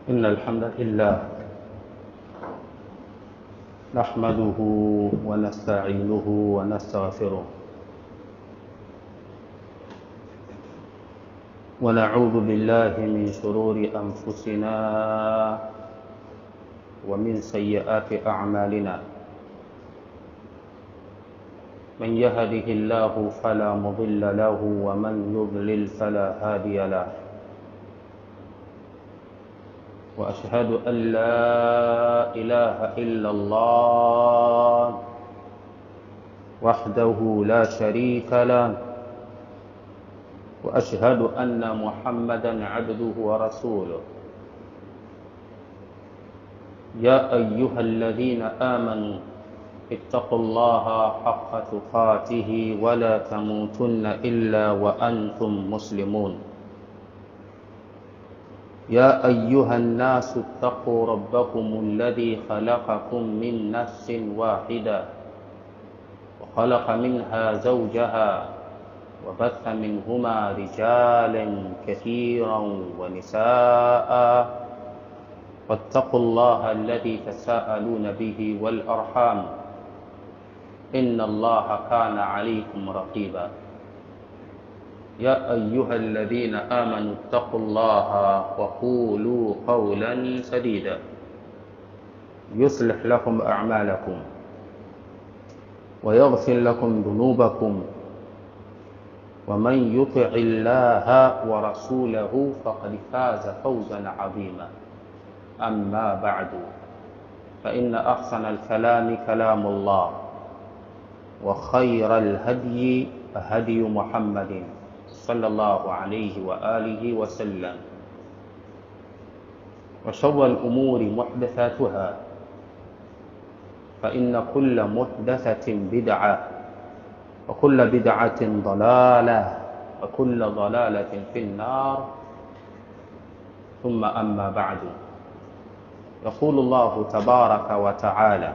إن الحمد لله نحمده ونستعينه ونستغفره ونعوذ بالله من شرور أنفسنا ومن سيئات أعمالنا. من يهده الله فلا مضل له ومن يضلل فلا هادي له. وأشهد أن لا إله إلا الله وحده لا شريك له. وأشهد أن محمدا عبده ورسوله. يا أيها الذين آمنوا اتقوا الله حق تقاته ولا تموتن إلا وأنتم مسلمون. يا أيها الناس اتقوا ربكم الذي خلقكم من نفس واحدة وخلق منها زوجها وبث منهما رجالا كثيرا ونساء واتقوا الله الذي تساءلون به والأرحام إن الله كان عليكم رقيبا. يا أيها الذين آمنوا اتقوا الله وقولوا قولا سديدا يصلح لكم أعمالكم ويغفر لكم ذنوبكم ومن يطع الله ورسوله فقد فاز فوزا عظيما. أما بعد فإن أحسن الكلام كلام الله وخير الهدي هدي محمد صلى الله عليه وآله وسلم وشر الأمور محدثاتها فإن كل محدثة بدعة وكل بدعة ضلالة وكل ضلالة في النار. ثم أما بعد يقول الله تبارك وتعالى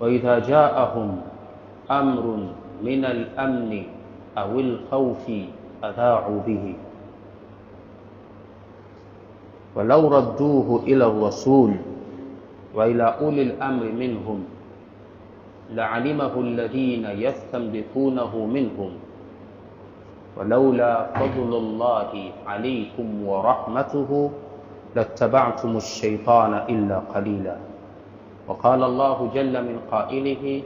وإذا جاءهم أمر من الأمن أو الخوف أذاعوا به ولو ردوه إلى الرسول وإلى أولي الأمر منهم لعلمه الذين يستنبطونه منهم ولولا فضل الله عليكم ورحمته لاتبعتم الشيطان إلا قليلا. وقال الله جل من قائله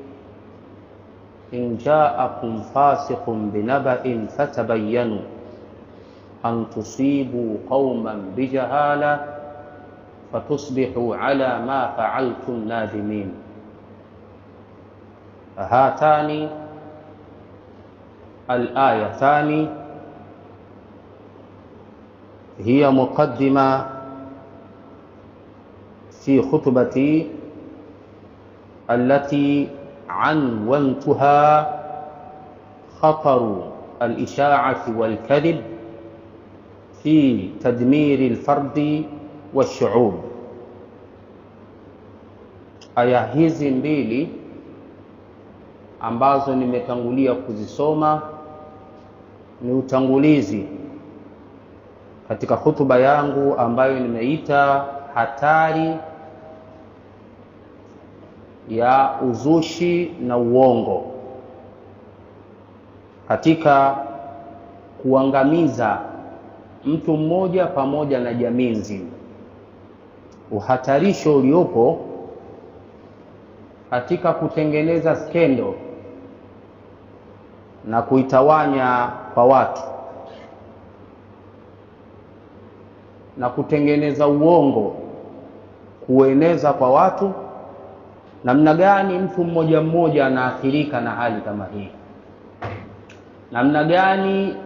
إن جاءكم فاسق بنبأ فتبينوا أن تصيبوا قوما بجهالة فتصبحوا على ما فعلتم نادمين. هاتان الآيتان هي مقدمة في خطبتي التي عنونتها خطر الإشاعة والكذب في تدمير الفرد والشعوب. Aya hizi mbili ambazo nimetangulia kuzisoma ni utangulizi katika hutuba yangu ambayo nimeita hatari ya uzushi na uongo katika kuangamiza mtu mmoja pamoja na jamii nzima. Uhatarisho uliopo katika kutengeneza skendo na kuitawanya kwa watu na kutengeneza uongo kueneza kwa watu. Namna gani mtu mmoja mmoja anaathirika na hali kama hii? Namna gani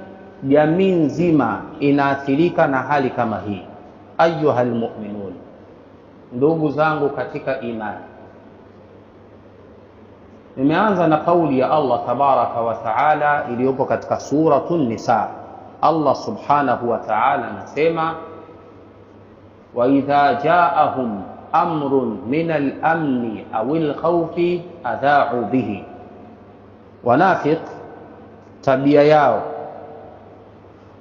jamii nzima inaathirika na hali kama hii? Ayyuhal mu'minun, ndugu zangu katika imani, nimeanza na kauli ya Allah tabaraka wa taala iliyopo katika suratun Nisa. Allah subhanahu wa taala anasema wa idha jaahum amrun min al-amni aw al-khawfi adha'u bihi. Wanafiq tabia yao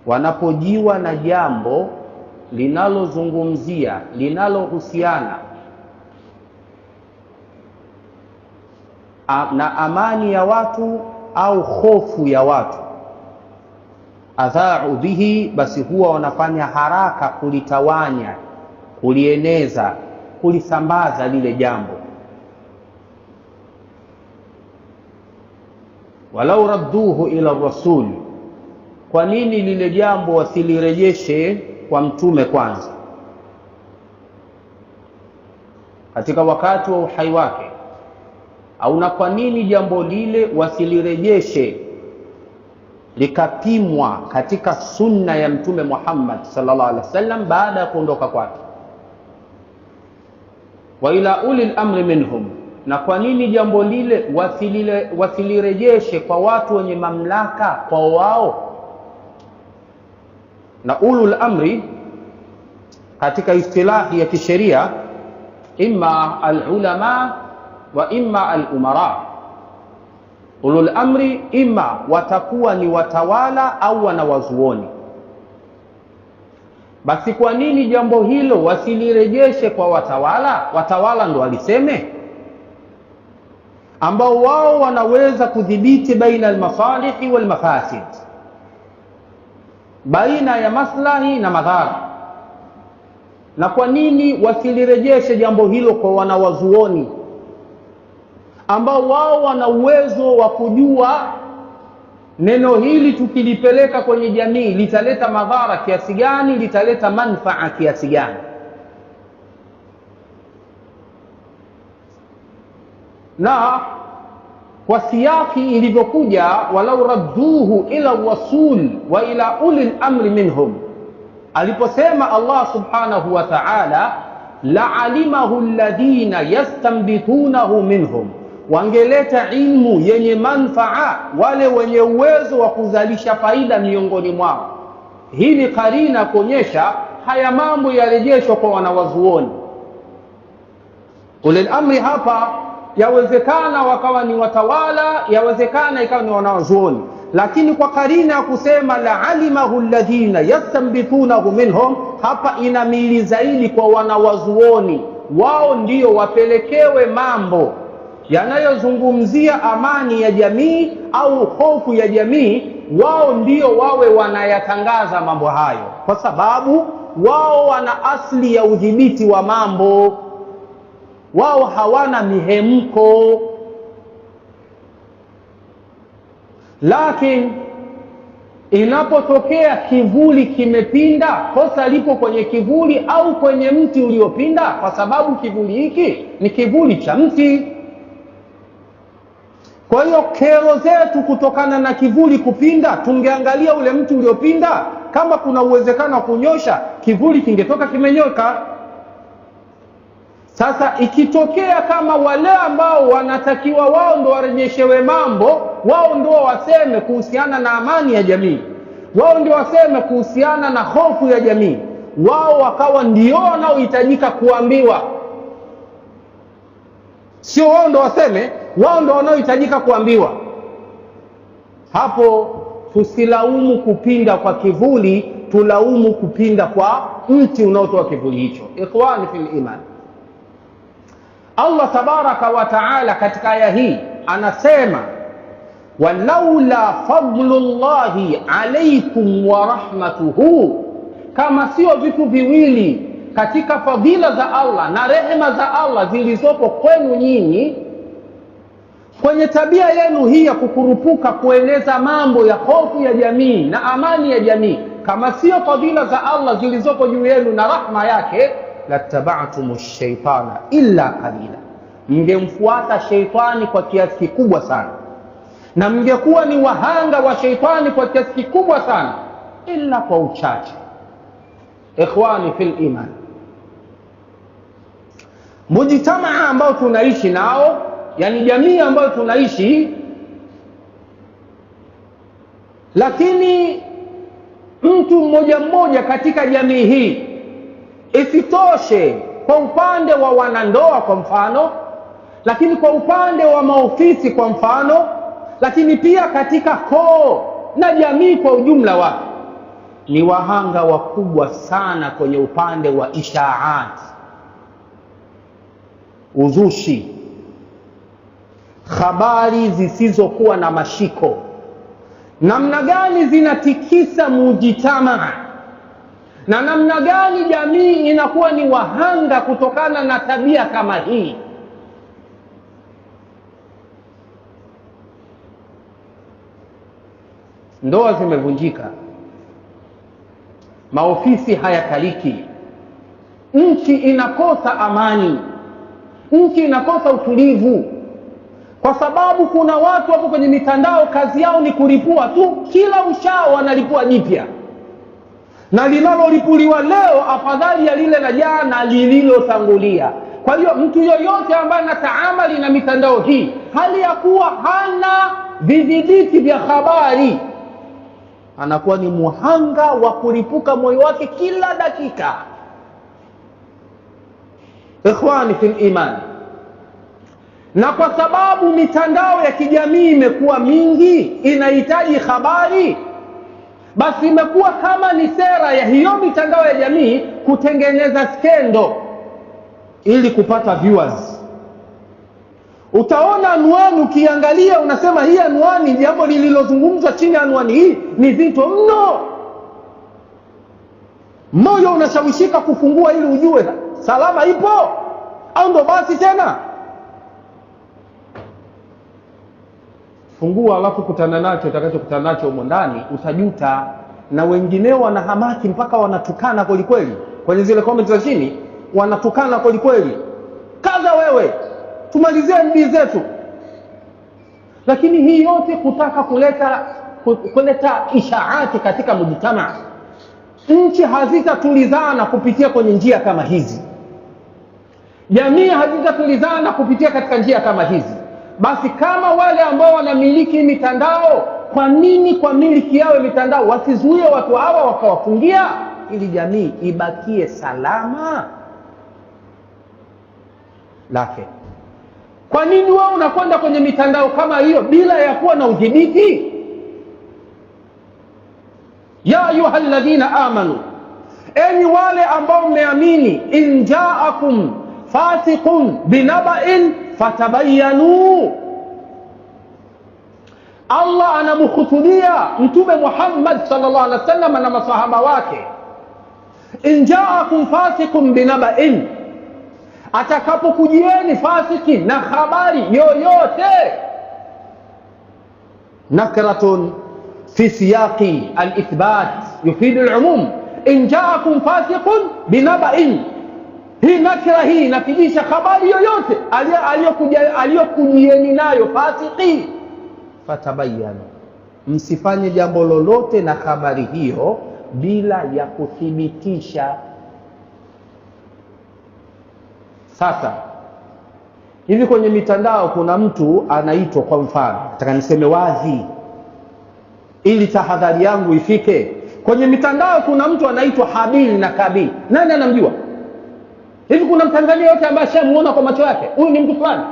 wanapojiwa na jambo linalozungumzia, linalohusiana na amani ya watu au hofu ya watu, adha'u bihi, basi huwa wanafanya haraka kulitawanya, kulieneza, kulisambaza lile jambo. Walau radduhu ila rasul, kwa nini lile jambo wasilirejeshe kwa mtume kwanza katika wakati wa uhai wake? Au na kwa nini jambo lile wasilirejeshe likapimwa katika sunna ya mtume Muhammad sallallahu alaihi wasallam baada ya kuondoka kwake? Wa ila ulil amri minhum, na kwa nini jambo lile wasilirejeshe kwa watu wenye mamlaka kwa wao? Na ulul amri katika istilahi ya kisheria imma al-ulama wa imma al-umara. Ulul amri imma watakuwa ni watawala au wanawazuoni. Basi kwa nini jambo hilo wasilirejeshe kwa watawala? Watawala ndo waliseme, ambao wao wanaweza kudhibiti baina al-masalihi wal mafasid, baina ya maslahi na madhara. Na kwa nini wasilirejeshe jambo hilo kwa wanawazuoni ambao wao wana uwezo wa kujua neno hili tukilipeleka kwenye jamii litaleta madhara kiasi gani, litaleta manfaa kiasi gani? Na kwa siyaki ilivyokuja, walau radduhu ila rasul wa ila ulil amri minhum, aliposema Allah subhanahu wa ta'ala la'alimahu alladhina yastanbitunahu minhum, wangeleta ilmu yenye manfaa wale wenye uwezo wa kuzalisha faida miongoni mwao. Hii ni karina kuonyesha haya mambo yarejeshwa kwa wanawazuoni. Ulil amri hapa yawezekana wakawa ni watawala, yawezekana ikawa ni wanawazuoni, lakini kwa karina ya kusema la'alimahu alladhina yastanbitunahu minhum, hapa inamili zaidi kwa wanawazuoni. Wao ndio wapelekewe mambo yanayozungumzia amani ya jamii au hofu ya jamii, wao ndio wawe wanayatangaza mambo hayo, kwa sababu wao wana asli ya udhibiti wa mambo. Wao hawana mihemko. Lakini inapotokea kivuli kimepinda, kosa lipo kwenye kivuli au kwenye mti uliopinda, kwa sababu kivuli hiki ni kivuli cha mti. Kwa hiyo kero zetu kutokana na kivuli kupinda, tungeangalia ule mti uliopinda, kama kuna uwezekano wa kunyosha kivuli kingetoka kimenyoka. Sasa ikitokea kama wale ambao wanatakiwa wao ndo warejeshewe mambo, wao ndo waseme kuhusiana na amani ya jamii, wao ndio waseme kuhusiana na hofu ya jamii, wao wakawa ndio wanaohitajika kuambiwa, sio wao ndo waseme, wao ndo wanaohitajika kuambiwa, hapo tusilaumu kupinda kwa kivuli, tulaumu kupinda kwa mti unaotoa kivuli hicho. Ikhwani fil iman, Allah tabaraka wa taala katika aya hii anasema walaula fadlullahi alaykum wa rahmatuhu, kama sio vitu viwili katika fadhila za Allah na rehema za Allah zilizopo kwenu nyinyi, kwenye tabia yenu hii ya kukurupuka kueneza mambo ya hofu ya jamii na amani ya jamii, kama sio fadhila za Allah zilizopo juu yenu na rahma yake, lattaba'tumush shaitana illa qalila, mngemfuata sheitani kwa kiasi kikubwa sana, na mngekuwa ni wahanga wa sheitani kwa kiasi kikubwa sana, illa kwa uchache. Ikhwani fil iman, mujtamaa ambao tunaishi nao, yani jamii ambayo tunaishi, lakini mtu mmoja mmoja katika jamii hii, isitoshe kwa upande wa wanandoa kwa mfano, lakini kwa upande wa maofisi kwa mfano, lakini pia katika koo na jamii kwa ujumla wake, ni wahanga wakubwa sana kwenye upande wa ishaat, uzushi, habari zisizokuwa na mashiko. Namna gani zinatikisa mujitamaa, na namna gani jamii inakuwa ni wahanga kutokana na tabia kama hii. Ndoa zimevunjika, maofisi hayakaliki, nchi inakosa amani, nchi inakosa utulivu, kwa sababu kuna watu hapo kwenye mitandao kazi yao ni kulipua tu. Kila uchao wanalipua jipya, na linalolipuliwa leo afadhali ya lile la jana lililotangulia. Kwa hiyo mtu yoyote ambaye anataamali na mitandao hii hali ya kuwa hana vidhibiti vya habari, anakuwa ni muhanga wa kulipuka moyo wake kila dakika. Ikhwani fil iman, na kwa sababu mitandao ya kijamii imekuwa mingi, inahitaji habari, basi imekuwa kama ni sera ya hiyo mitandao ya jamii kutengeneza skendo ili kupata viewers. Utaona anwani, ukiangalia unasema hii anwani, jambo lililozungumzwa chini ya anwani hii ni zito mno. Moyo unashawishika kufungua ili ujue salama ipo au ndo basi tena. Fungua, alafu kutana nacho utakachokutana nacho humo ndani, utajuta. Na wengineo wanahamaki mpaka wanatukana kweli kweli kwenye zile comments za chini, wanatukana kweli kweli, kaza wewe, tumalizie mbii zetu. Lakini hii yote kutaka kuleta ishaati katika mujtamaa. Nchi hazitatulizana kupitia kwenye njia kama hizi, jamii hazitatulizana kupitia katika njia kama hizi. Basi kama wale ambao wanamiliki mitandao, kwa nini kwa miliki yao mitandao wasizuie watu hawa wakawafungia, ili jamii ibakie salama? Lake, kwa nini wao unakwenda kwenye mitandao kama hiyo bila ya kuwa na udhibiti? Ya ayyuhalladhina amanu, enyi wale ambao mmeamini, in ja'akum fasiqun binaba'in fatabayyanu. Allah anamkhutubia Mtume Muhammad sallallahu alaihi wasallam na masahaba wake, in ja'akum fasiqun binaba'in, atakapokujieni fasiki na habari yoyote. nakratun fi siyaqi al-ithbat yufidu al-umum, in ja'akum fasiqun binaba'in. Hii nakira hii inafidisha habari yoyote aliyokujieni nayo fasiki. Fatabayanu, msifanye jambo lolote na habari hiyo bila ya kuthibitisha. Sasa hivi kwenye mitandao kuna mtu anaitwa, kwa mfano nataka niseme wazi ili tahadhari yangu ifike, kwenye mitandao kuna mtu anaitwa Habili na Kabili. Nani anamjua? Hivi kuna Mtanzania yote ambaye ashamuona kwa macho yake huyu ni mtu fulani?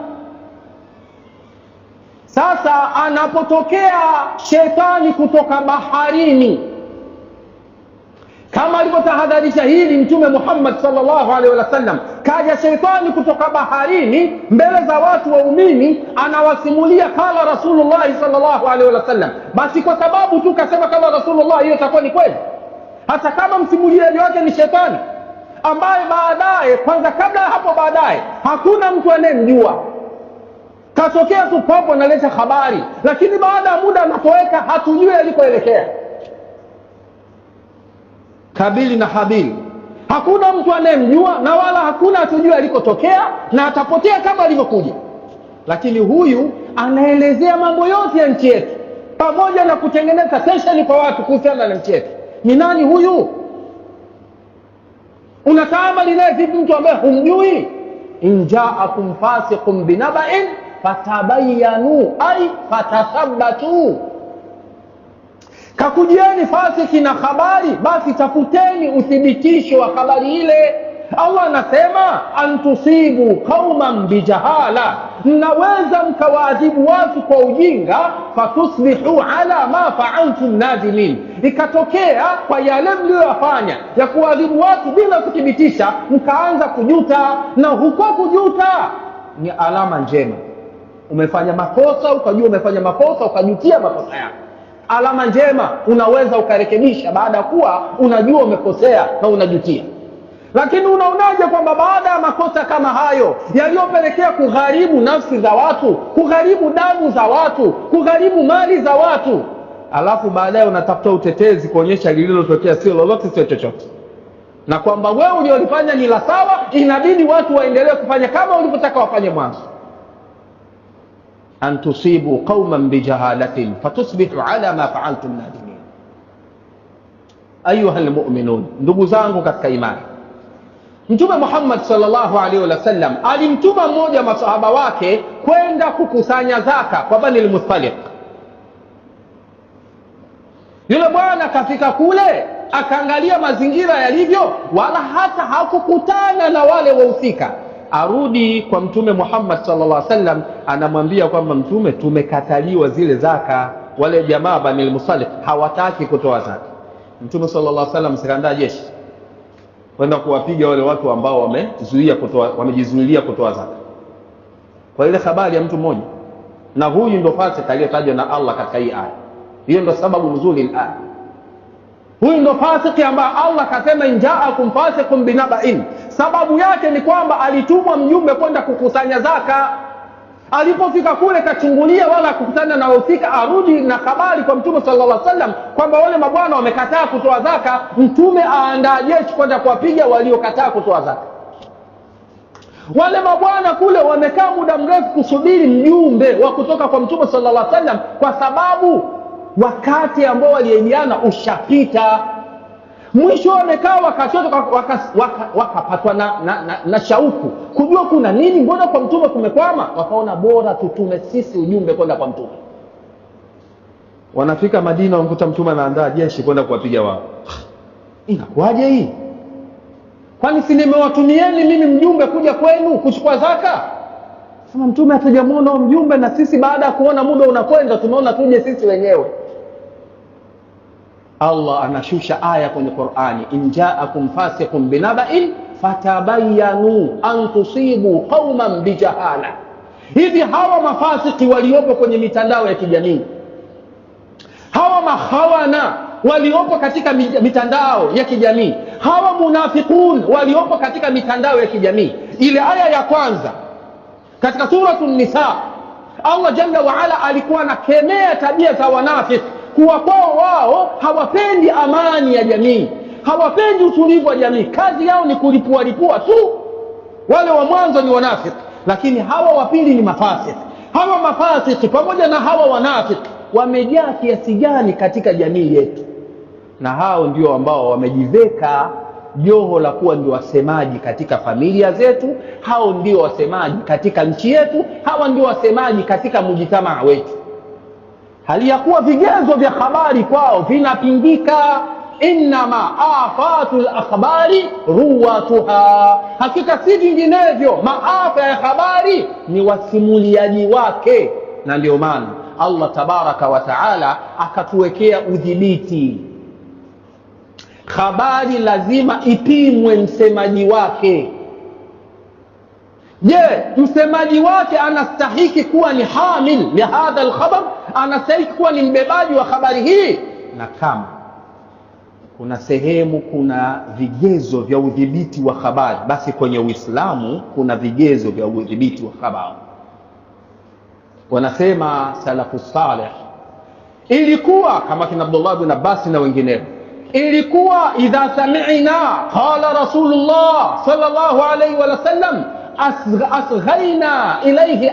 Sasa anapotokea shetani kutoka baharini, kama alivyotahadharisha hili Mtume Muhammad sallallahu alaihi wasallam, kaja shetani kutoka baharini mbele za watu waumini, anawasimulia kala Rasulullah sallallahu alaihi wasallam. Basi kwa sababu tu kasema kala Rasulullah, hiyo itakuwa ni kweli, hata kama msimuliaji wake ni shetani ambaye baadaye, kwanza kabla hapo baadaye, hakuna mtu anayemjua, katokea tu popo analeta habari, lakini baada ya muda anatoweka, hatujui alikoelekea. Kabili na Habili, hakuna mtu anayemjua na wala hakuna atujui alikotokea, na atapotea kama alivyokuja. Lakini huyu anaelezea mambo yote ya nchi yetu, pamoja na kutengeneza sesheni kwa watu kuhusiana na nchi yetu. Ni nani huyu? Unataamali naye vipi mtu ambaye humjui? in ja'akum fasiqun binaba'in fatabayyanu, ay fatathabbatu. Kakujieni fasiki na habari, basi tafuteni uthibitisho wa habari ile. Allah anasema antusibu qauman bijahala, mnaweza mkawaadhibu watu kwa ujinga, fatusbihu ala ma fa'altum nadimin, ikatokea kwa yale mlioyafanya ya kuadhibu watu bila kuthibitisha mkaanza kujuta, na huko kujuta ni alama njema. Umefanya makosa ukajua umefanya makosa ukajutia makosa yako, alama njema, unaweza ukarekebisha baada ya kuwa unajua umekosea na unajutia. Lakini unaonaje kwamba baada ya makosa kama hayo yaliyopelekea kugharibu nafsi za watu, kugharibu damu za watu, kugharibu mali za watu, alafu baadaye unatafuta utetezi kuonyesha lililotokea sio lolote, sio chochote, na kwamba wewe uliolifanya ni la sawa, inabidi watu waendelee kufanya kama ulivyotaka wafanye mwanzo. an tusibu qauman bijahalatin fatusbihu ala ma fa'altum nadimin. Ayuha almu'minun, ndugu zangu katika imani, Mtume Muhammad sallallahu alaihi wasallam alimtuma mmoja masahaba wake kwenda kukusanya zaka kwa Bani al-Mustaliq. Yule bwana kafika kule, akaangalia mazingira yalivyo, wala hata hakukutana na wale wahusika. Arudi kwa Mtume Muhammad sallallahu alaihi wasallam, anamwambia kwamba Mtume, tumekataliwa zile zaka, wale jamaa Bani al-Mustaliq hawataki kutoa zaka. Mtume sallallahu alaihi wasallam sikaandaa jeshi kwenda kuwapiga wale watu ambao wamejizuilia kutoa zaka kwa ile habari ya mtu mmoja. Na huyu ndo fasik aliyetajwa na Allah katika hii aya. Hiyo ndo sababu nuzuli aya. Huyu ndo fasiki ambaye Allah kasema injaakum fasiqun binaba'in. Sababu yake ni kwamba alitumwa mjumbe kwenda kukusanya zaka. Alipofika kule kachungulia, wala kukutana na wahusika, arudi na habari kwa Mtume sallallahu alaihi wasallam kwamba wale mabwana wamekataa kutoa zaka. Mtume aandaa jeshi kwenda kuwapiga waliokataa kutoa zaka. Wale mabwana kule wamekaa muda mrefu kusubiri mjumbe wa kutoka kwa Mtume sallallahu alaihi wasallam, kwa sababu wakati ambao waliahidiana ushapita. Mwisho wamekaa wakapatwa na shauku kujua kuna nini, mbona kwa Mtume kumekwama. Wakaona bora tutume sisi ujumbe kwenda kwa Mtume. Wanafika Madina, wamkuta Mtume anaandaa jeshi kwenda kuwapiga wao. Inakuwaje hii? Kwani si nimewatumieni mimi mjumbe kuja kwenu kuchukua zaka? Sema Mtume hatujamuona mjumbe, na sisi baada ya kuona muda unakwenda tumeona tuje sisi wenyewe. Allah anashusha aya kwenye Qur'ani, in ja'akum fasiqun binaba'in fatabayyanu an tusibu qauman bijahala. Hivi hawa mafasiki waliopo kwenye mitandao ya kijamii, hawa mahawana waliopo katika mitandao ya kijamii, hawa munafiqun waliopo katika mitandao ya kijamii, ile aya ya kwanza katika suratul Nisa, Allah jalla wa ala alikuwa anakemea tabia za wanafiki, kuwa kwao wao hawapendi amani ya jamii, hawapendi utulivu wa jamii, kazi yao ni kulipua tu. Wale wa mwanzo ni wanafiki, lakini hawa wa pili ni mafasiki. Hawa mafasiki pamoja na hawa wanafiki wamejaa kiasi gani katika jamii yetu, na hao ndio ambao wamejiveka joho la kuwa ndio wasemaji katika familia zetu, hao ndio wasemaji katika nchi yetu, hawa ndio wasemaji katika mujitamaa wetu, hali ya kuwa vigezo vya habari kwao vinapingika. Innama afatul akhbari ruwatuha, hakika si vinginevyo, maafa ya habari ni wasimuliaji wake. Na ndio maana Allah tabaraka wa taala akatuwekea udhibiti. Habari lazima ipimwe msemaji wake. Je, msemaji wake anastahiki kuwa ni hamil li hadha alkhabar, anastahiki kuwa ni mbebaji wa habari hii? Na kama kuna sehemu kuna vigezo vya udhibiti wa habari, basi kwenye Uislamu kuna vigezo vya udhibiti wa habari. Wanasema salafu salih, ilikuwa kama kina Abdullah ibn Abbas na wengineo, ilikuwa idha sami'na qala Rasulullah sallallahu alayhi wa sallam asghaina ilayhi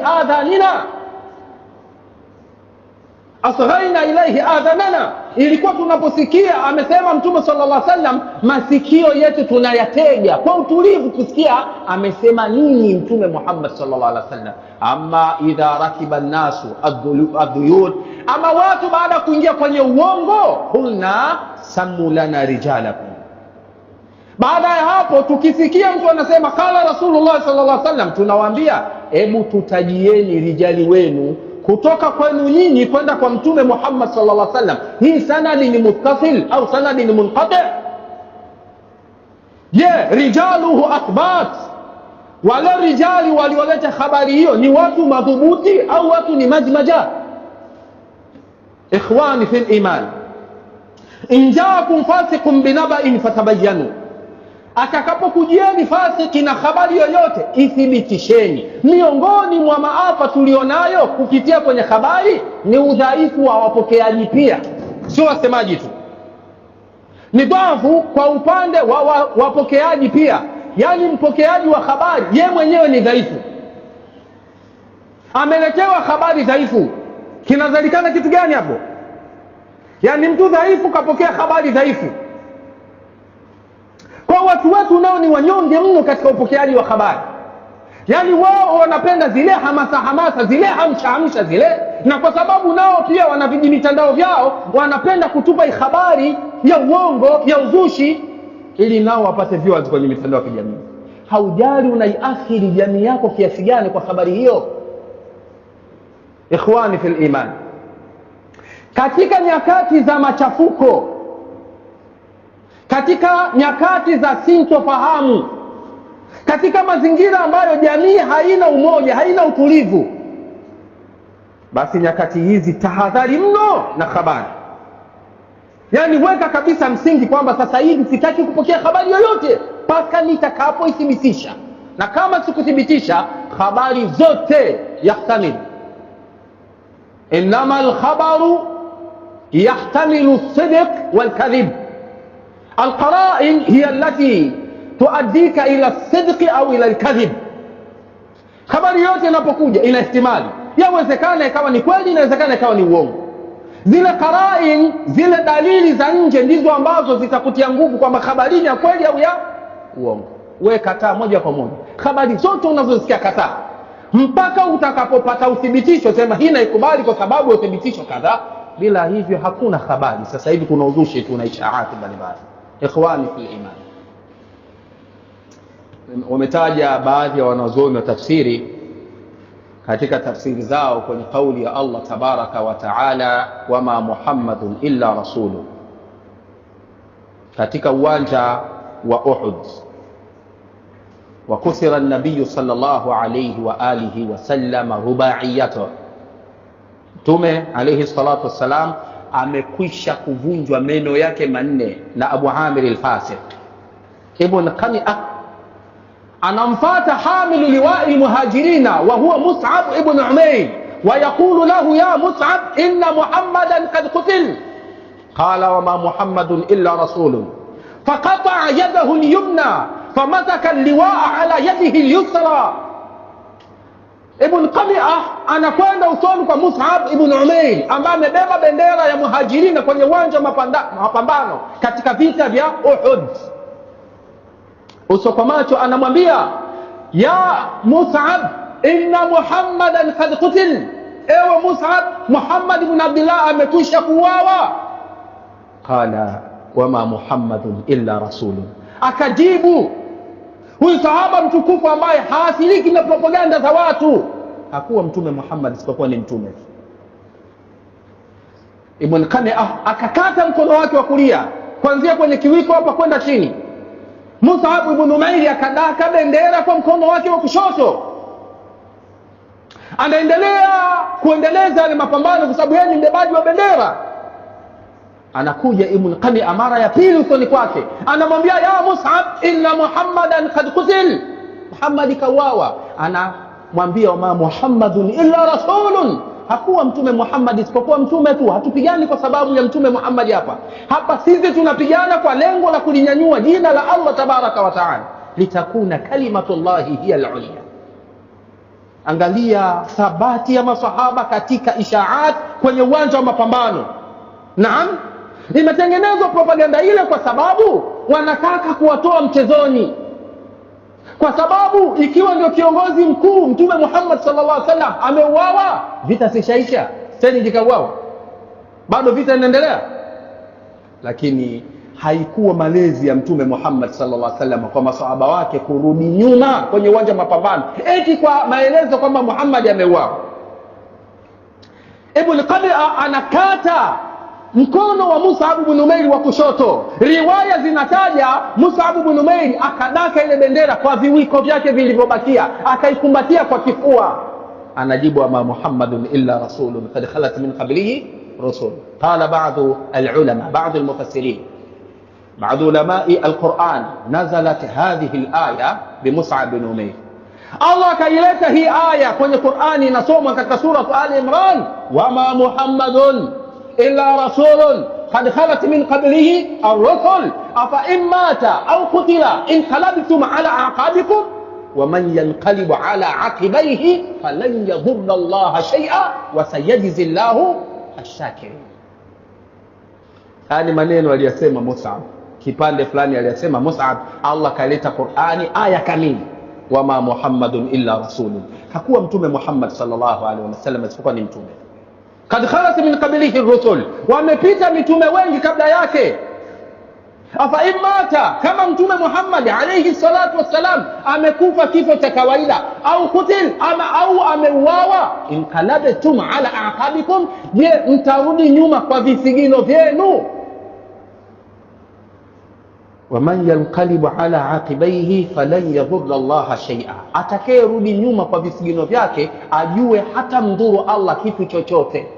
adhanana, ilikuwa tunaposikia amesema Mtume sallallahu alaihi wasallam, masikio yetu tunayatega kwa utulivu kusikia amesema nini Mtume Muhammad sallallahu alaihi wasallam. Amma idha rakiba an-nasu ad-duyun, ama watu baada ya kuingia kwenye uongo, kulna sammu lana rijalakum, Baada ya hapo tukisikia mtu anasema qala Rasulullah sallallahu alaihi wasallam, tunawaambia hebu tutajieni rijali wenu kutoka kwenu nyinyi kwenda kwa Mtume Muhammad sallallahu alaihi wasallam. Hii sanadi ni muttasil au sanadi ni munqati? Je, rijaluhu athbat, wale rijali walioleta habari hiyo ni watu madhubuti au watu ni majmaja? Ikhwani fil iman, in jaakum fasiqun binaba'in fatabayyanu, atakapokujieni fasiki na habari yoyote ithibitisheni. Miongoni mwa maafa tulionayo kupitia kwenye habari ni udhaifu wa wapokeaji pia, sio wasemaji tu, ni dhaifu kwa upande wa wapokeaji pia. Yani mpokeaji wa habari ye mwenyewe ni dhaifu, ameletewa habari dhaifu, kinazalikana kitu gani hapo? Yani mtu dhaifu kapokea habari dhaifu. Kwa watu wetu nao ni wanyonge mno katika upokeaji wa habari. Yani wao wanapenda zile hamasa zile hamsha zile, na kwa sababu nao pia wana vijimitandao vyao, wanapenda kutupa habari ya uongo ya uzushi ili nao wapate viewers kwenye mitandao ya kijamii. Haujali unaiathiri jamii yako kiasi gani kwa habari hiyo. Ikhwani fil iman, katika nyakati za machafuko, katika nyakati za sintofahamu, katika mazingira ambayo jamii haina umoja, haina utulivu, basi nyakati hizi tahadhari mno na habari. Yani weka kabisa msingi kwamba sasa hivi sitaki kupokea habari yoyote mpaka nitakapoithibitisha, na kama sikuthibitisha habari zote yahtamil. Innama alkhabaru yahtamilu as-sidq wal-kadhib. Alqara'in hiya allati tuaddika ila as-sidq au ila al-kadhib. Habari yote inapokuja ina ihtimali, yawezekana ikawa ni kweli, inawezekana ikawa ni uongo. Zile qarain, zile dalili za nje ndizo ambazo zitakutia nguvu kwamba habari ni ya kweli au ya uongo. Wewe kataa moja kwa moja habari zote unazosikia, kataa mpaka utakapopata uthibitisho, sema hii naikubali kwa sababu ya uthibitisho kadhaa. Bila hivyo hakuna habari. Sasa hivi kuna uzushi, tuna ishaati mbalimbali. Ikhwani fil iman, wametaja baadhi ya wanazuoni wa tafsiri katika tafsiri zao kwenye kauli ya Allah tabaraka wa taala, wama Muhammadun illa rasulun, katika uwanja wa Uhud, wa kusira an-nabiy sallallahu alayhi wa alihi wa sallam rubaiyatu. Mtume alayhi salatu wassalam amekwisha kuvunjwa meno yake manne na Abu Amir al-Fasiq ibn Qami'ah. Anamfata hamilu liwa'i muhajirina wa huwa Mus'ab ibn Umayr, wa yaqulu lahu ya Mus'ab inna Muhammadan qad qutil. Qala wama Muhammadun illa rasulun. Faqata'a yadahu al-yumna famasaka al-liwa'a ala yadihi al-yusra. Ibn Qami'ah anakwenda usoni kwa Mus'ab ibn Umayr ambaye amebeba bendera ya muhajirina kwenye uwanja wa mapambano katika vita vya Uhud. Uso kwa macho anamwambia ya Mus'ab inna Muhammadan qad qutil, ewe Mus'ab, Muhammad ibn Abdullah amekwisha kuuawa. Qala wama Muhammadun illa rasulun. Akajibu huyu sahaba mtukufu ambaye haathiriki na propaganda za watu, hakuwa mtume Muhammad isipokuwa ni mtume. Ibn Qami'ah akakata mkono wake wa kulia kuanzia kwenye kiwiko hapa kwenda chini. Mus'ab ibn Umayr akadaka bendera kwa mkono wake wa kushoto. Anaendelea kuendeleza yale mapambano kwa sababu yeye ni mbebaji wa bendera. Anakuja Ibn Qami'ah mara ya pili usoni kwake, anamwambia ya Mus'ab inna Muhammadan qad qutil, Muhammad kauawa. Anamwambia wama Muhammadun illa rasulun, hakuwa mtume Muhammad isipokuwa mtume tu. Hatupigani kwa sababu ya mtume Muhammad hapa sisi tunapigana kwa lengo la kulinyanyua jina la Allah tabaraka wa taala, litakuna kalimatullahi hiya al-ulya. Angalia thabati ya masahaba katika ishaat kwenye uwanja wa mapambano. Naam, imetengenezwa propaganda ile kwa sababu wanataka kuwatoa mchezoni, kwa sababu ikiwa ndio kiongozi mkuu mtume Muhammad sallallahu alaihi wasallam ameuawa, vita sishaisha tena, jikauawa bado vita inaendelea. Lakini haikuwa malezi ya Mtume Muhammad sallallahu alaihi wasallam kwa masahaba wake kurudi nyuma kwenye uwanja wa mapambano eti kwa maelezo kwamba Muhammad ameuawa. Ibn Qabi'a anakata mkono wa Mus'ab ibn Umair wa kushoto. Riwaya zinataja Mus'ab ibn Umair akadaka ile bendera kwa viwiko vyake vilivyobakia, akaikumbatia kwa kifua. Anajibu, ama Muhammadun illa rasulun qad khalat min qablihi rusul. Qala ba'd al-ulama, ba'd al-mufassirin, ba'd ulama'i al-Qur'an, nazalat hadhihi al-aya bi Mus'ab ibn Umair. Allah kaileta hii aya kwenye Qur'ani, inasomwa katika surah Ali Imran, wama Muhammadun illa rasulun qad khalat min qablihi ar-rusul afa in mata aw qutila inqalabtum ala aqabikum wa man yanqalibu ala aqibayhi falan yadhurra Allah shay'a wa sayajzi Allahu ash-shakirin. Hadi maneno aliyosema Mus'ab, kipande fulani aliyosema Mus'ab, Allah kaleta Qur'ani aya kamili, wama Muhammadun illa rasulun. Hakuwa Mtume Muhammad sallallahu alaihi wasallam isipokuwa ni mtume. Kad khalat min qablihi ar-rusul, wamepita mitume wengi kabla yake. Afa imata, kama Mtume Muhammad alayhi salatu wassalam amekufa kifo cha kawaida, au kutil au ameuawa, inqalabtum ala aqabikum, je mtarudi nyuma kwa visigino vyenu? Waman yanqalibu ala aqibaihi falan yadhurra Allah shay'a, atakayerudi nyuma kwa visigino vyake ajue hata mdhuru Allah kitu chochote.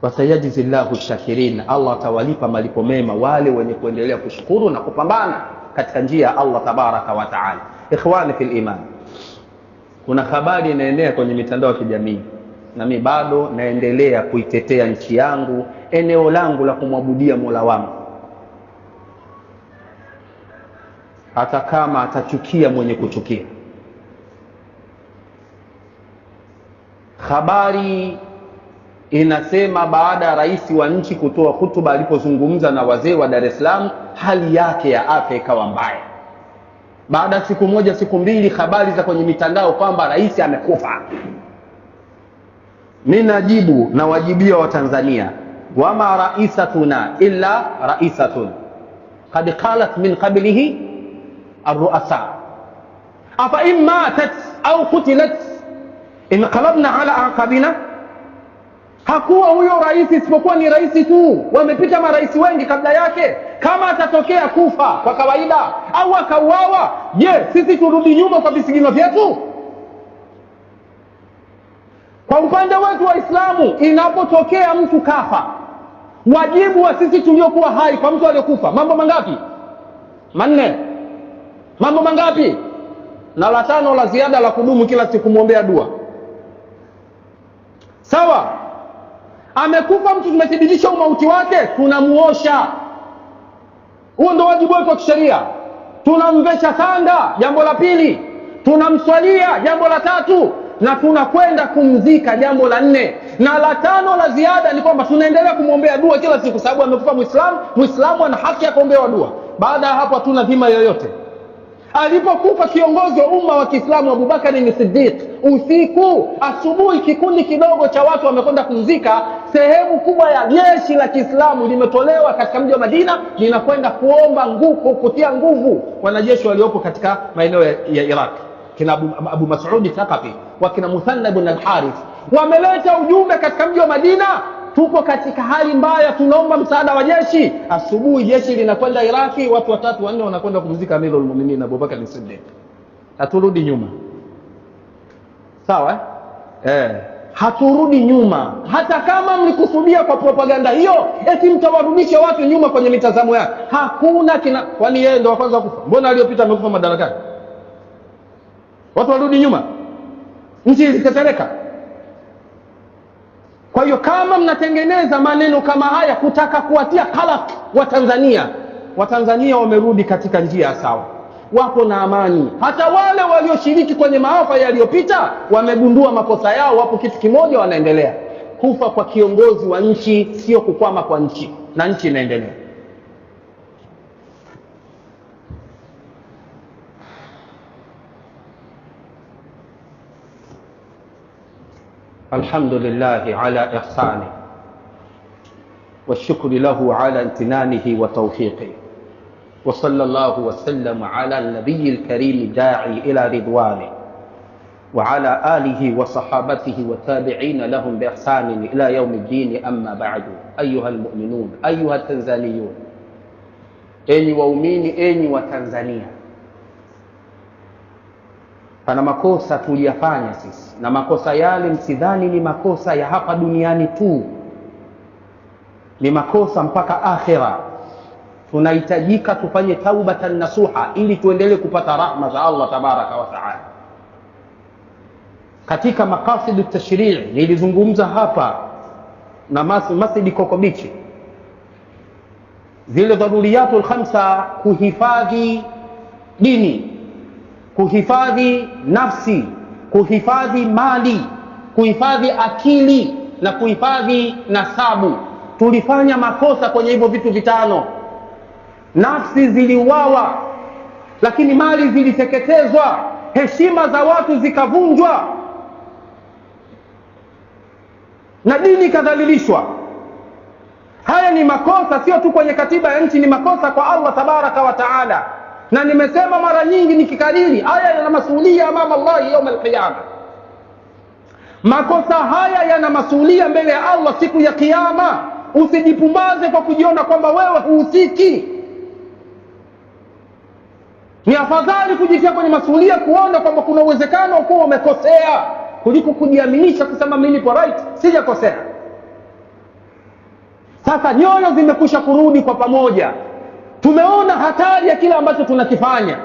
Wasayajzi Allahu shakirin, Allah tawalipa malipo mema wale wenye kuendelea kushukuru na kupambana katika njia ya Allah tabaraka wa taala. Ikhwani fil iman, kuna habari inaenea kwenye mitandao ya kijamii, na mimi bado naendelea kuitetea nchi yangu, eneo langu la kumwabudia Mola wangu, hata kama atachukia mwenye kuchukia. Habari inasema baada ya rais wa nchi kutoa hutuba alipozungumza na wazee wa Dar es Salaam, hali yake ya afya ikawa mbaya. Baada ya siku moja siku mbili, habari za kwenye mitandao kwamba rais amekufa. Mimi najibu na wajibia wa Tanzania, wama raisatuna illa raisatun qad qalat min qablihi ar-ru'asa afa in matat au qutilat inqalabna ala aqabina. Hakuwa huyo rais isipokuwa ni rais tu, wamepita marais wengi kabla yake. Kama atatokea kufa kwa kawaida au akauawa, je sisi turudi nyuma kwa visigino vyetu? Kwa upande wetu wa Islamu, inapotokea mtu kafa, wajibu wa sisi tuliokuwa hai kwa mtu aliyokufa mambo mangapi? Manne. Mambo mangapi? Na la tano la ziada la kudumu kila siku muombea dua. Sawa? Amekufa mtu, tumethibitisha umauti wake, tunamuosha. Huo ndio wajibu wetu wa kisheria. Tunamvesha sanda, jambo la pili. Tunamswalia, jambo la tatu. Na tunakwenda kumzika, jambo la nne. Na la tano la ziada ni kwamba tunaendelea kumwombea dua kila siku, sababu amekufa Muislamu. Muislamu ana haki ya kuombewa dua. Baada ya hapo hatuna dhima yoyote. Alipokufa kiongozi wa umma wa Kiislamu Abubakar ni Siddiq, usiku asubuhi kikundi kidogo cha watu wamekwenda kumzika. Sehemu kubwa ya jeshi la Kiislamu limetolewa katika mji wa Madina, linakwenda kuomba nguvu, kutia nguvu wanajeshi waliopo katika maeneo ya Iraq. Kina Abu Mas'ud Thaqafi wa kina Muthanna ibn al-Harith wameleta ujumbe katika mji wa Madina, tupo katika hali mbaya, tunaomba msaada wa jeshi. Asubuhi jeshi linakwenda Iraki, watu watatu wanne wanakwenda kumzika Amirul Mu'minin Abubakar as-Siddiq. Haturudi nyuma. Sawa haturudi nyuma. Hata kama mlikusudia kwa propaganda hiyo eti mtawarudisha watu nyuma kwenye mitazamo yao, hakuna kwani yeye ndio wa kwanza kufa? Mbona aliyopita amekufa madarakani? Watu warudi nyuma? Nchi ilitetereka. Kwa hiyo kama mnatengeneza maneno kama haya kutaka kuwatia kalak Watanzania wamerudi katika njia sawa, wapo na amani. Hata wale walioshiriki kwenye maafa yaliyopita wamegundua makosa yao, wapo kitu kimoja, wanaendelea. Kufa kwa kiongozi wa nchi sio kukwama kwa nchi, na nchi inaendelea. Alhamdulillah ala ihsani والشكر له على امتنانه وتوفيقه. وصلى الله وسلم على النبي الكريم الداعي إلى رضوانه وعلى آله وصحابته والتابعين لهم بإحسان إلى يوم الدين. أما بعد، أيها المؤمنون، أيها التنزانيون، enyi waumini, enyi wa Tanzania, pana makosa tuliyafanya sisi, na makosa yale msidhani ni makosa ya hapa duniani tu, ni makosa mpaka akhira. Tunahitajika tufanye taubatan nasuha ili tuendelee kupata rahma za Allah tabaraka wa taala. Katika maqasidu tashrii' nilizungumza hapa na Masjid Kokobichi zile dharuriyatul khamsa: kuhifadhi dini, kuhifadhi nafsi, kuhifadhi mali, kuhifadhi akili na kuhifadhi nasabu. Tulifanya makosa kwenye hivyo vitu vitano. Nafsi ziliuawa, lakini mali ziliteketezwa, heshima za watu zikavunjwa, na dini kadhalilishwa. Haya ni makosa, sio tu kwenye katiba ya nchi, ni makosa kwa Allah tabaraka wa taala. Na nimesema mara nyingi nikikariri, haya yana masuhulia amama Allah yaum alqiyama. Makosa haya yana masuhulia mbele ya Allah siku ya kiyama. Usijipumbaze kwa kujiona kwamba wewe huhusiki. Ni afadhali kujitia kwenye masuhulia, kuona kwamba kuna uwezekano kuwa umekosea, kuliko kujiaminisha kusema mimi nipo right, sijakosea. Sasa nyoyo zimekusha kurudi kwa pamoja. Tumeona hatari ya kila ambacho tunakifanya.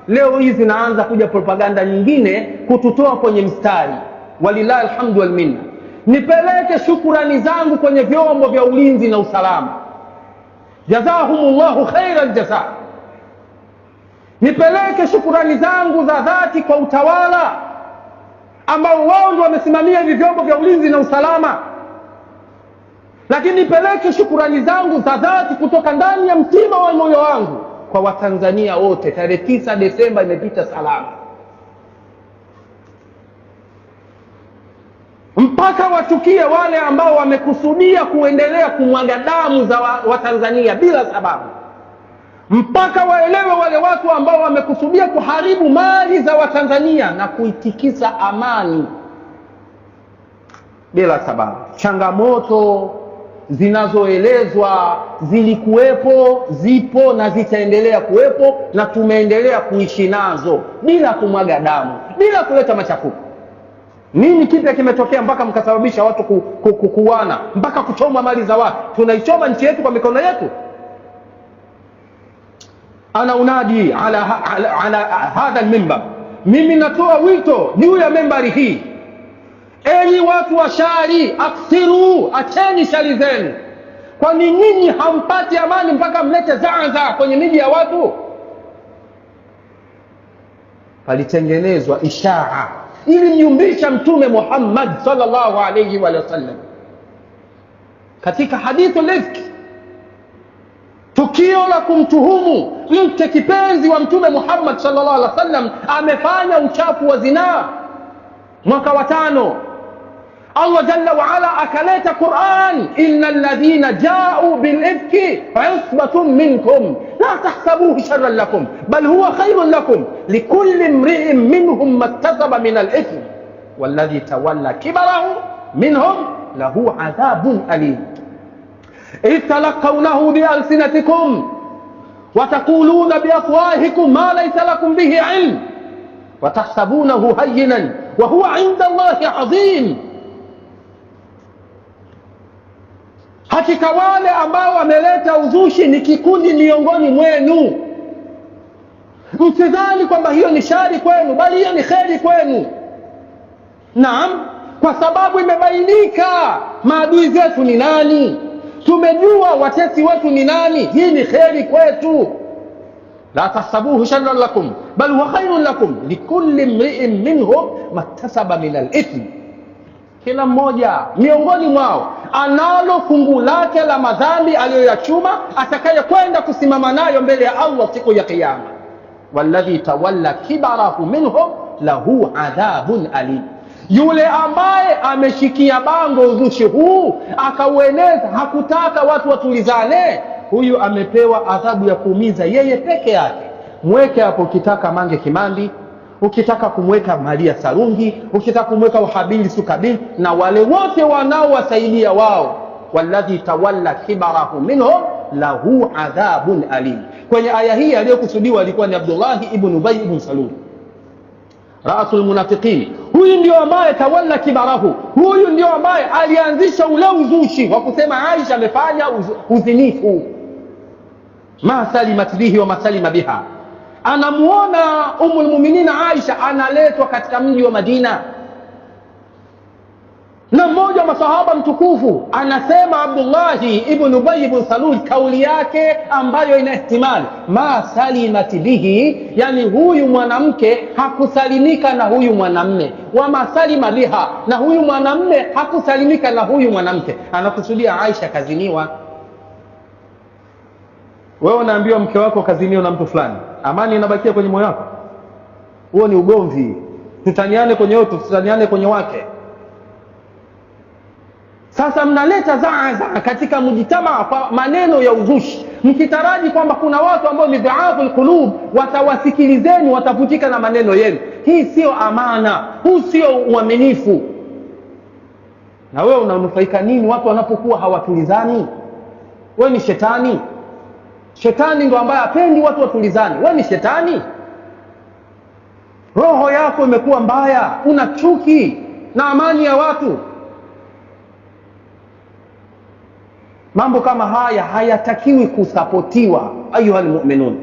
Leo hii zinaanza kuja propaganda nyingine kututoa kwenye mstari. Walillahi alhamdu wal minna. Nipeleke shukrani zangu kwenye vyombo vya ulinzi na usalama, jazahumullahu khairal jazaa. Nipeleke shukrani zangu za dhati kwa utawala ambao wao ndio wamesimamia hivi vyombo vya ulinzi na usalama. Lakini nipeleke shukrani zangu za dhati kutoka ndani ya mtima wa moyo wangu kwa Watanzania wote. Tarehe 9 Desemba imepita salama, mpaka wachukie wale ambao wamekusudia kuendelea kumwaga damu za Watanzania bila sababu, mpaka waelewe wale watu ambao wamekusudia kuharibu mali za Watanzania na kuitikisa amani bila sababu. Changamoto zinazoelezwa zilikuwepo, zipo na zitaendelea kuwepo, na tumeendelea kuishi nazo bila kumwaga damu, bila kuleta machafuko. Nini kipya kimetokea mpaka mkasababisha watu kukuana, mpaka kuchoma mali za watu? Tunaichoma nchi yetu kwa mikono yetu. Ana unadi ala hadha almimbar, mimi natoa wito juu ya membari hii: enyi watu wa shari, aksiru, acheni shari zenu. Kwani nyinyi hampati amani mpaka mlete zaza kwenye miji ya watu? Palitengenezwa ishaa ili mjumbisha Mtume Muhammad sallallahu alayhi wa sallam. Katika hadithul ifk, tukio la kumtuhumu mke kipenzi wa Mtume Muhammad sallallahu alayhi wa sallam amefanya uchafu wa zinaa, mwaka wa 5 Allah jalla wa ala akaleta Qur'an: innal ladhina ja'u bil ifki usbatun minkum la tahsabuhu sharran lakum bal huwa khairun lakum likulli imri'in minhum maktasaba min al ithm walladhi tawalla kibarahu minhum lahu adhabun alim idh talaqawnahu bi alsinatikum wa taquluna bi afwahikum ma laysa lakum bihi ilm wa tahsabunahu hayyinan wa huwa 'inda Allahi 'azim. Hakika wale ambao wameleta uzushi ni kikundi miongoni mwenu. Msidhani kwamba hiyo ni shari kwenu, bali hiyo ni kheri kwenu. Naam, kwa sababu imebainika maadui zetu ni nani, tumejua watesi wetu ni nani. Hii ni kheri kwetu. la tahsabuhu sharran lakum bal huwa khairun lakum likulli imri'in minhum maktasaba min al-ithm. Kila mmoja miongoni mwao analo fungu lake la madhambi aliyoyachuma, atakayekwenda kusimama nayo mbele ya Allah siku ya kiyama. walladhi tawalla kibarahu minhum lahu adhabun alim. Yule ambaye ameshikia bango uzushi huu akaueneza, hakutaka watu watulizane, huyu amepewa adhabu ya kuumiza yeye peke yake. Mweke hapo, ukitaka Mange Kimambi, ukitaka kumweka Maria Sarungi, ukitaka kumweka Wahabili Sukabili na wale wote wanaowasaidia wao. Walladhi tawalla kibarahu minhum lahu adhabun alim. Kwenye aya hii aliyokusudiwa alikuwa ni Abdullah ibn Ubay ibn Salul, Raasul Munafiqin. Huyu ndio ambaye tawalla kibarahu, huyu ndio ambaye alianzisha ule uzushi wa kusema Aisha amefanya uzinifu. Ma salimat bihi wa masalima biha. Anamuona Ummul Mu'minin Aisha analetwa katika mji wa Madina, na mmoja wa masahaba mtukufu anasema Abdullahi ibn Ubay ibn Salul, kauli yake ambayo ina ihtimali ma salimat bihi, yani huyu mwanamke hakusalimika na huyu mwanamme, wa masalima biha, na huyu mwanamme hakusalimika na huyu mwanamke. Anakusudia Aisha kaziniwa. Wewe unaambiwa mke wako kaziniwa na mtu fulani, amani inabakia kwenye moyo wako? Huo ni ugomvi. Tutaniane kwenye yote, tutaniane kwenye wake. Sasa mnaleta zaa katika mjitamaa kwa maneno ya uzushi, mkitaraji kwamba kuna watu ambao ni dhaafu alqulub watawasikilizeni, watavutika na maneno yenu. Hii sio amana, huu sio uaminifu. Na wewe unanufaika nini watu wanapokuwa hawatulizani? Wewe ni shetani. Shetani ndo ambaye hapendi watu watulizani. Wewe ni shetani. Roho yako imekuwa mbaya, una chuki na amani ya watu. Mambo kama haya hayatakiwi kusapotiwa ayuhal mu'minun.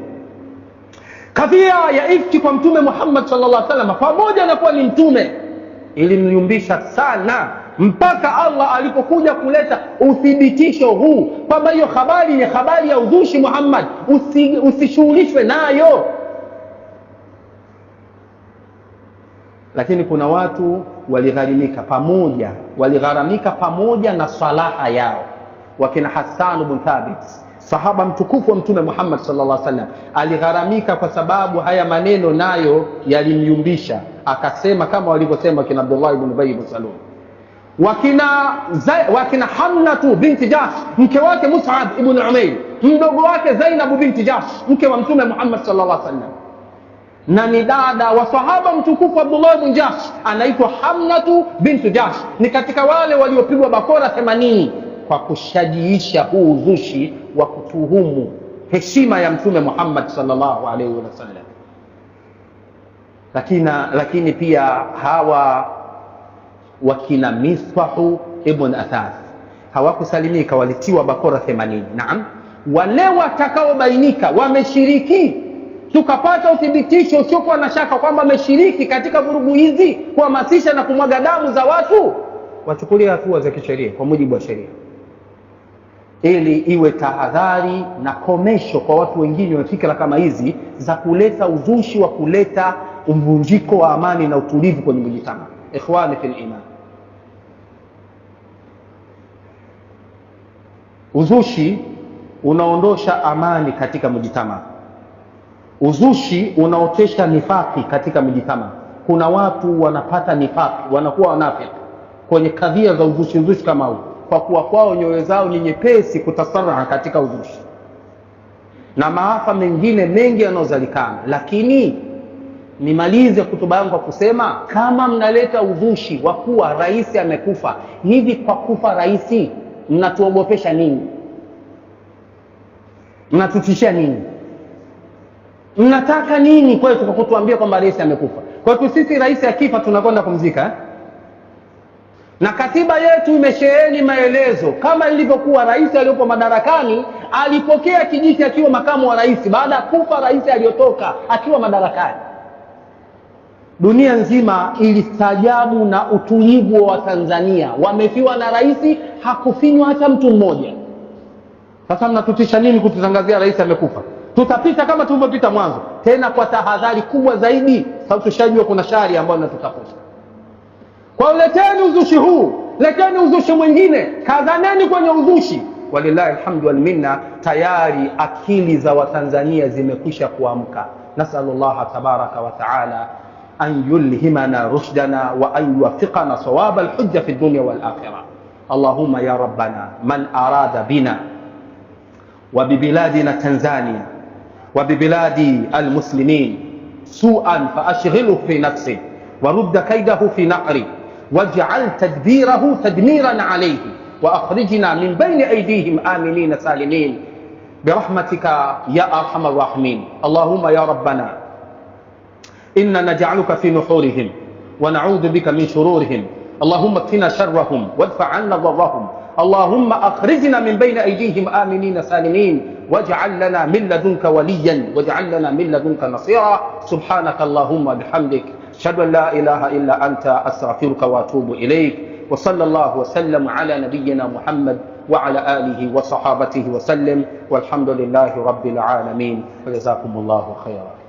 Kadhia ya ifki kwa Mtume Muhammad sallallahu alaihi wasallam, pamoja na kuwa ni mtume, ilimyumbisha sana, mpaka Allah alipokuja kuleta uthibitisho huu kwamba hiyo habari ni habari ya uzushi. Muhammad, usishughulishwe nayo. Lakini kuna watu waligharamika pamoja na salaha yao. Wakina Hassan ibn Thabit, sahaba mtukufu wa Mtume Muhammad sallallahu alaihi wasallam, aligharamika kwa sababu haya maneno nayo yalimyumbisha, akasema kama walivyosema kina Abdullah ibn Ubay ibn Salul. Wakina Hamnatu binti Jahsh, mke wake Mus'ab ibn Umair, mdogo wake Zainab binti Jahsh, mke wa Mtume Muhammad sallallahu alaihi wasallam, na ni dada wa sahaba mtukufu Abdullah ibn Jahsh, anaitwa Hamnatu binti Jahsh. Ni katika wale waliopigwa bakora 80 kwa kushajiisha huu uzushi wa kutuhumu heshima ya Mtume Muhammad sallallahu alaihi wasallam. Lakini pia hawa wakina Miswahu ibn Athath hawakusalimika, walitiwa bakora 80. Naam, wale watakaobainika wameshiriki, tukapata uthibitisho usiokuwa na shaka kwamba wameshiriki katika vurugu hizi, kuhamasisha na kumwaga damu za watu, wachukulie hatua za kisheria kwa mujibu wa sheria, ili iwe tahadhari na komesho kwa watu wengine wa fikra kama hizi za kuleta uzushi wa kuleta mvunjiko wa amani na utulivu kwenye mjitama. Ikhwani fil iman, uzushi unaondosha amani katika mjitama. Uzushi unaotesha nifaki katika mjitama. Kuna watu wanapata nifaki, wanakuwa wanafiki kwenye kadhia za uzushi kama huu, kwa kuwa kwao nyoyo zao ni nyepesi kutasarraha katika uzushi na maafa mengine mengi yanayozalikana. Lakini nimalize kutuba yangu kwa kusema, kama mnaleta uzushi wa kuwa rais amekufa, hivi kwa kufa rais mnatuogopesha nini? Mnatutishia nini? Mnataka nini kwetu kwa kutuambia kwamba rais amekufa? Kwa hiyo sisi rais akifa tunakwenda kumzika, na katiba yetu imesheheni maelezo kama ilivyokuwa rais aliyopo madarakani alipokea kijiti akiwa makamu wa rais, baada ya kufa rais aliyotoka akiwa madarakani. Dunia nzima ilistajabu na utulivu wa Tanzania, wamefiwa na rais, hakufinywa hata mtu mmoja. Sasa mnatutisha nini kututangazia rais amekufa? Tutapita kama tulivyopita mwanzo, tena kwa tahadhari kubwa zaidi, sababu tushajua kuna shari ambayo inatutafuta. Kwa leteni uzushi huu, leteni uzushi mwingine, kadhaneni kwenye uzushi. Walillahi alhamdu wal minna, tayari akili za Watanzania zimekwisha kuamka. Nasallallahu tabaraka wa taala أن يلهمنا رشدنا وأن يوفقنا صواب الحجة في الدنيا والآخرة. اللهم يا ربنا من أراد بنا وببلادنا تنزانيا وببلاد المسلمين سوءا فأشغله في نفسه ورد كيده في نحره واجعل تدبيره تدميرا عليه وأخرجنا من بين أيديهم آمنين سالمين برحمتك يا أرحم الراحمين. اللهم يا ربنا إنا نجعلك في نحورهم ونعوذ بك من شرورهم. اللهم اكفنا شرهم وادفع عنا ضرهم. اللهم أخرجنا من بين أيديهم آمنين سالمين واجعل لنا من لدنك وليا واجعل لنا من لدنك نصيرا. سبحانك اللهم بحمدك أشهد أن لا إله إلا أنت أستغفرك وأتوب إليك. وصلى الله وسلم على نبينا محمد وعلى آله وصحابته وسلم والحمد لله رب العالمين وجزاكم الله خيرا.